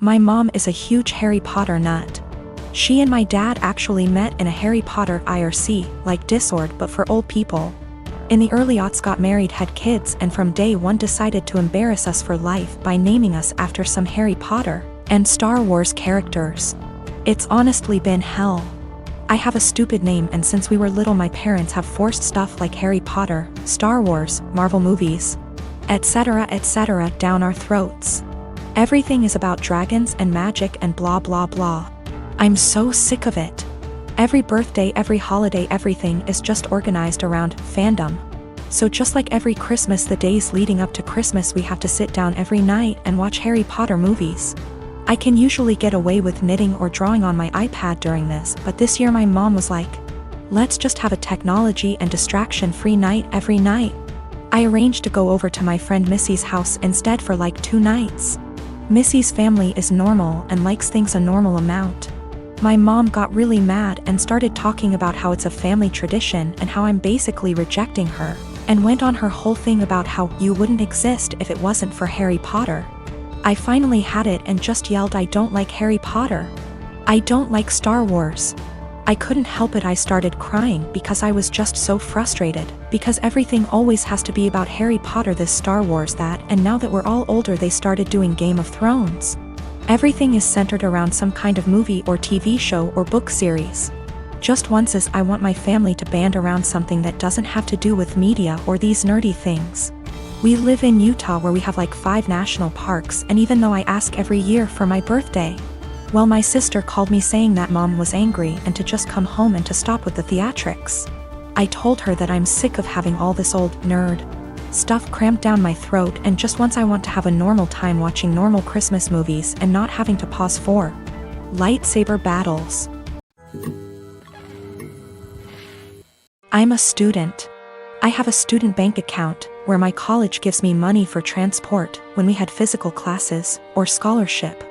My mom is a huge Harry Potter nut. She and my dad actually met in a Harry Potter IRC, like Discord but for old people. In the early aughts got married, had kids, and from day one decided to embarrass us for life by naming us after some Harry Potter and Star Wars characters. It's honestly been hell. I have a stupid name, and since we were little my parents have forced stuff like Harry Potter, Star Wars, Marvel movies, etc. down our throats. Everything is about dragons and magic and blah blah blah. I'm so sick of it. Every birthday, every holiday, everything is just organized around fandom. So just like every Christmas, the days leading up to Christmas we have to sit down every night and watch Harry Potter movies. I can usually get away with knitting or drawing on my iPad during this, but this year my mom was like, let's just have a technology and distraction-free night every night. I arranged to go over to my friend Missy's house instead for like 2 nights. Missy's family is normal and likes things a normal amount. My mom got really mad and started talking about how it's a family tradition and how I'm basically rejecting her, and went on her whole thing about how you wouldn't exist if it wasn't for Harry Potter. I finally had it and just yelled, I don't like Harry Potter. I don't like Star Wars. I couldn't help it. I started crying because I was just so frustrated, because everything always has to be about Harry Potter, this, Star Wars, that, and now that we're all older they started doing Game of Thrones. Everything is centered around some kind of movie or TV show or book series. Just once as I want my family to band around something that doesn't have to do with media or these nerdy things. We live in Utah where we have like 5 national parks, and even though I ask every year for my birthday, well, my sister called me saying that mom was angry and to just come home and to stop with the theatrics. I told her that I'm sick of having all this old nerd stuff cramped down my throat, and just once I want to have a normal time watching normal Christmas movies and not having to pause for lightsaber battles. I'm a student. I have a student bank account where my college gives me money for transport when we had physical classes or scholarship.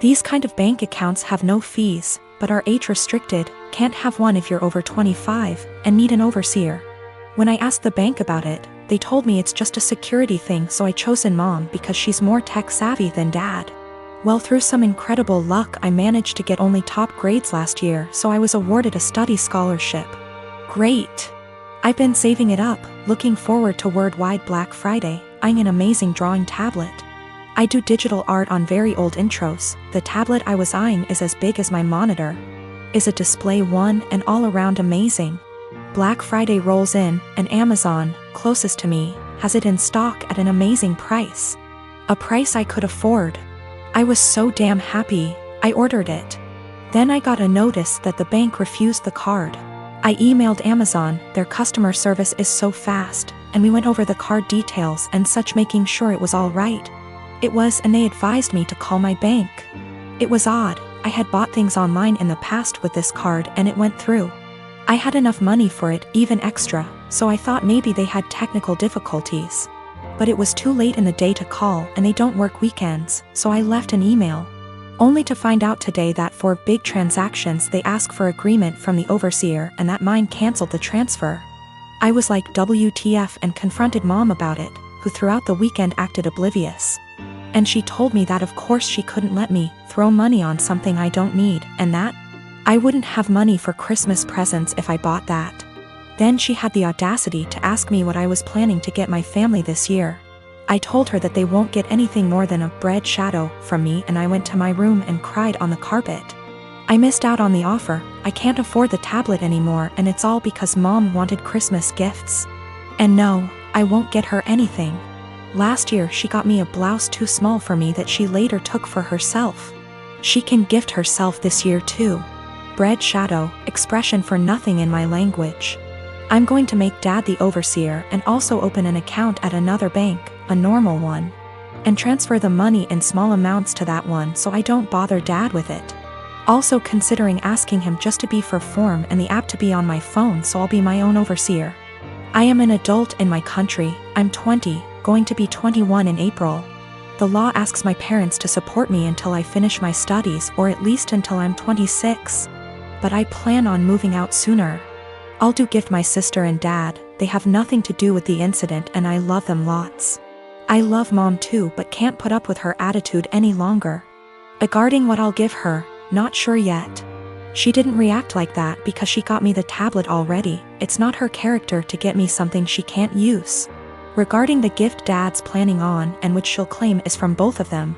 These kind of bank accounts have no fees, but are age restricted, can't have one if you're over 25, and need an overseer. When I asked the bank about it, they told me it's just a security thing, so I chosen mom because she's more tech savvy than dad. Well, through some incredible luck I managed to get only top grades last year, so I was awarded a study scholarship. Great! I've been saving it up, looking forward to Worldwide Black Friday, eyeing an amazing drawing tablet. I do digital art on very old intros. The tablet I was eyeing is as big as my monitor. Is a display one and all around amazing. Black Friday rolls in, and Amazon, closest to me, has it in stock at an amazing price. A price I could afford. I was so damn happy, I ordered it. Then I got a notice that the bank refused the card. I emailed Amazon, their customer service is so fast, and we went over the card details and such, making sure it was all right. It was, and they advised me to call my bank. It was odd, I had bought things online in the past with this card and it went through. I had enough money for it, even extra, so I thought maybe they had technical difficulties. But it was too late in the day to call, and they don't work weekends, so I left an email. Only to find out today that for big transactions they ask for agreement from the overseer, and that mine canceled the transfer. I was like WTF and confronted mom about it, who throughout the weekend acted oblivious. And she told me that of course she couldn't let me throw money on something I don't need, and that I wouldn't have money for Christmas presents if I bought that. Then she had the audacity to ask me what I was planning to get my family this year. I told her that they won't get anything more than a bread shadow from me, and I went to my room and cried on the carpet. I missed out on the offer. I can't afford the tablet anymore, and it's all because mom wanted Christmas gifts. And no, I won't get her anything. Last year she got me a blouse too small for me that she later took for herself. She can gift herself this year too. Bread shadow, expression for nothing in my language. I'm going to make dad the overseer and also open an account at another bank, a normal one, and transfer the money in small amounts to that one so I don't bother dad with it. Also considering asking him just to be for form and the app to be on my phone so I'll be my own overseer. I am an adult in my country, I'm 20, going to be 21 in April. The law asks my parents to support me until I finish my studies, or at least until I'm 26. But I plan on moving out sooner. I'll do gift my sister and dad, they have nothing to do with the incident and I love them lots. I love mom too, but can't put up with her attitude any longer. Regarding what I'll give her, not sure yet. She didn't react like that because she got me the tablet already. It's not her character to get me something she can't use. Regarding the gift Dad's planning on and which she'll claim is from both of them,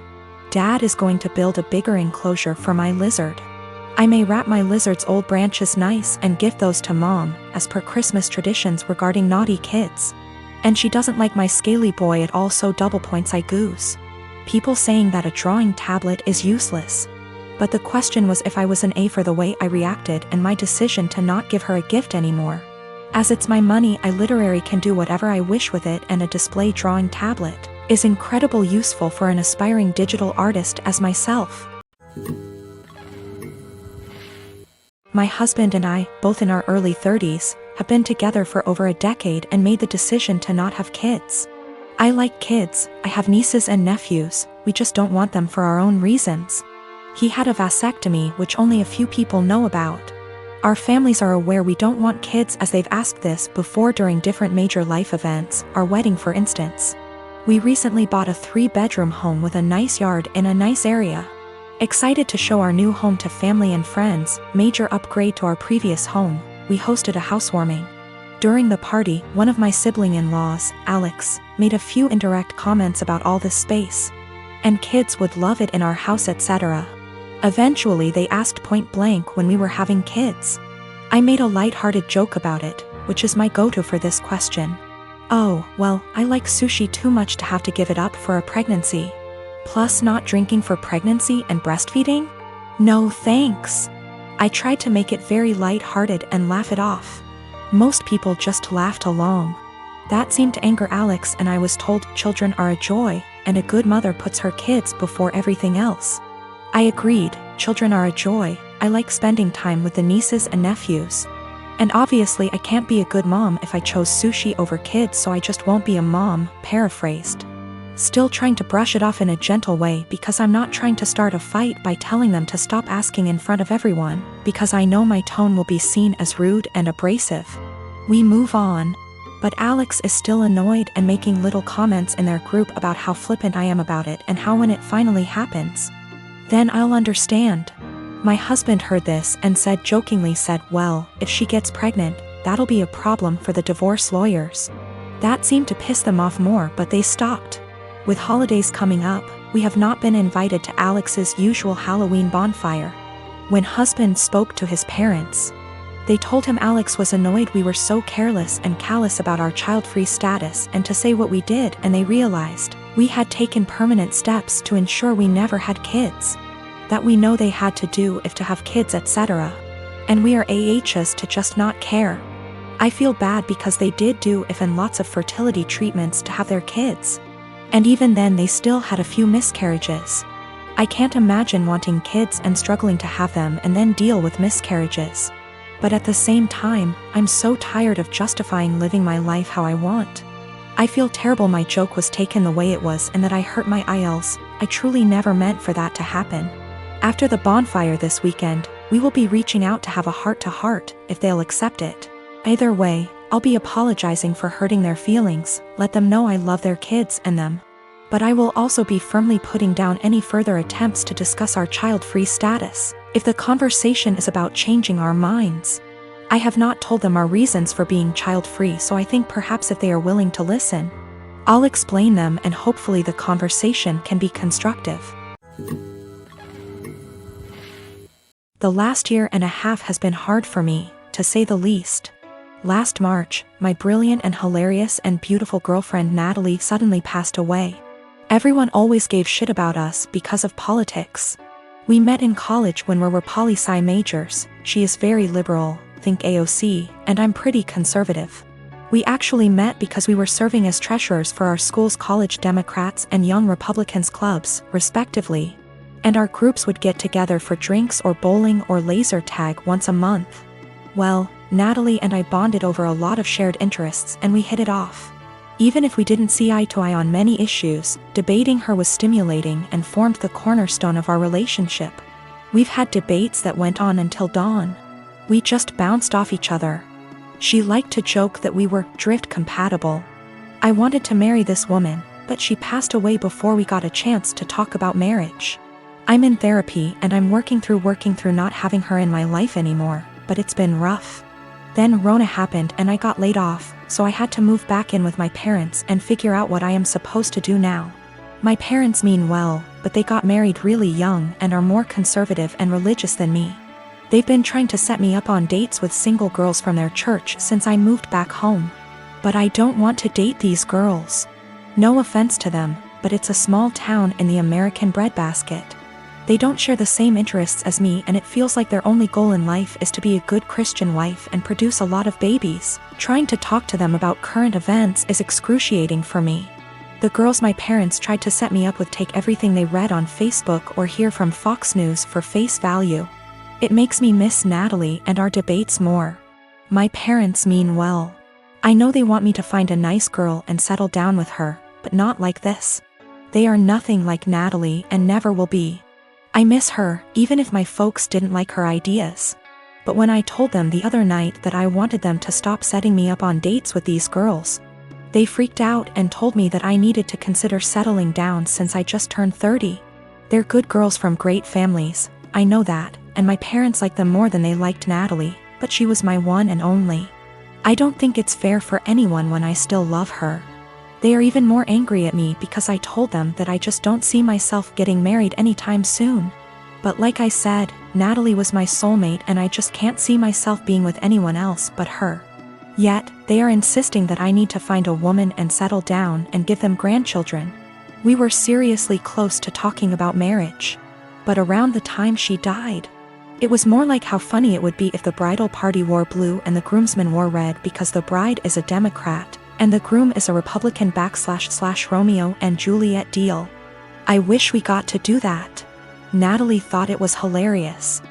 Dad is going to build a bigger enclosure for my lizard. I may wrap my lizard's old branches nice and give those to Mom, as per Christmas traditions regarding naughty kids. And she doesn't like my scaly boy at all, so double points I goose. People saying that a drawing tablet is useless. But the question was if I was an A for the way I reacted and my decision to not give her a gift anymore. As it's my money, I literally can do whatever I wish with it, and a display drawing tablet is incredibly useful for an aspiring digital artist as myself. My husband and I, both in our early 30s, have been together for over a decade and made the decision to not have kids. I like kids, I have nieces and nephews, we just don't want them for our own reasons. He had a vasectomy, which only a few people know about. Our families are aware we don't want kids, as they've asked this before during different major life events, our wedding for instance. We recently bought a 3-bedroom home with a nice yard in a nice area. Excited to show our new home to family and friends, major upgrade to our previous home, we hosted a housewarming. During the party, one of my sibling-in-laws, Alex, made a few indirect comments about all this space. And kids would love it in our house, etc. Eventually they asked point blank when we were having kids. I made a light-hearted joke about it, which is my go-to for this question. Oh, well, I like sushi too much to have to give it up for a pregnancy. Plus not drinking for pregnancy and breastfeeding? No thanks. I tried to make it very light-hearted and laugh it off. Most people just laughed along. That seemed to anger Alex, and I was told children are a joy, and a good mother puts her kids before everything else. I agreed, children are a joy, I like spending time with the nieces and nephews. And obviously I can't be a good mom if I chose sushi over kids, so I just won't be a mom, paraphrased. Still trying to brush it off in a gentle way because I'm not trying to start a fight by telling them to stop asking in front of everyone, because I know my tone will be seen as rude and abrasive. We move on. But Alex is still annoyed and making little comments in their group about how flippant I am about it and how when it finally happens, then I'll understand. My husband heard this and jokingly said, well, if she gets pregnant, that'll be a problem for the divorce lawyers. That seemed to piss them off more, but they stopped. With holidays coming up, we have not been invited to Alex's usual Halloween bonfire. When husband spoke to his parents, they told him Alex was annoyed we were so careless and callous about our child-free status and to say what we did, and they realized we had taken permanent steps to ensure we never had kids. That we know they had to do if to have kids, etc. And we are AHs to just not care. I feel bad because they did do if and lots of fertility treatments to have their kids. And even then they still had a few miscarriages. I can't imagine wanting kids and struggling to have them and then deal with miscarriages. But at the same time, I'm so tired of justifying living my life how I want. I feel terrible my joke was taken the way it was and that I hurt my IELTS. I truly never meant for that to happen. After the bonfire this weekend, we will be reaching out to have a heart-to-heart, if they'll accept it. Either way, I'll be apologizing for hurting their feelings, let them know I love their kids and them. But I will also be firmly putting down any further attempts to discuss our child-free status, if the conversation is about changing our minds. I have not told them our reasons for being child-free, so I think perhaps if they are willing to listen, I'll explain them and hopefully the conversation can be constructive. The last year and a half has been hard for me, to say the least. Last March, my brilliant and hilarious and beautiful girlfriend Natalie suddenly passed away. Everyone always gave shit about us because of politics. We met in college when we were poli-sci majors. She is very liberal, think AOC, and I'm pretty conservative. We actually met because we were serving as treasurers for our school's College Democrats and Young Republicans clubs, respectively. And our groups would get together for drinks or bowling or laser tag once a month. Well, Natalie and I bonded over a lot of shared interests and we hit it off. Even if we didn't see eye to eye on many issues, debating her was stimulating and formed the cornerstone of our relationship. We've had debates that went on until dawn. We just bounced off each other. She liked to joke that we were drift compatible. I wanted to marry this woman, but she passed away before we got a chance to talk about marriage. I'm in therapy and I'm working through not having her in my life anymore, but it's been rough. Then Rona happened and I got laid off, so I had to move back in with my parents and figure out what I am supposed to do now. My parents mean well, but they got married really young and are more conservative and religious than me. They've been trying to set me up on dates with single girls from their church since I moved back home. But I don't want to date these girls. No offense to them, but it's a small town in the American breadbasket. They don't share the same interests as me and it feels like their only goal in life is to be a good Christian wife and produce a lot of babies. Trying to talk to them about current events is excruciating for me. The girls my parents tried to set me up with take everything they read on Facebook or hear from Fox News for face value. It makes me miss Natalie and our debates more. My parents mean well. I know they want me to find a nice girl and settle down with her, but not like this. They are nothing like Natalie and never will be. I miss her, even if my folks didn't like her ideas. But when I told them the other night that I wanted them to stop setting me up on dates with these girls, they freaked out and told me that I needed to consider settling down since I just turned 30. They're good girls from great families, I know that, and my parents like them more than they liked Natalie, but she was my one and only. I don't think it's fair for anyone when I still love her. They are even more angry at me because I told them that I just don't see myself getting married anytime soon. But like I said, Natalie was my soulmate and I just can't see myself being with anyone else but her. Yet, they are insisting that I need to find a woman and settle down and give them grandchildren. We were seriously close to talking about marriage. But around the time she died, it was more like how funny it would be if the bridal party wore blue and the groomsmen wore red because the bride is a Democrat, and the groom is a Republican / Romeo and Juliet deal. I wish we got to do that. Natalie thought it was hilarious.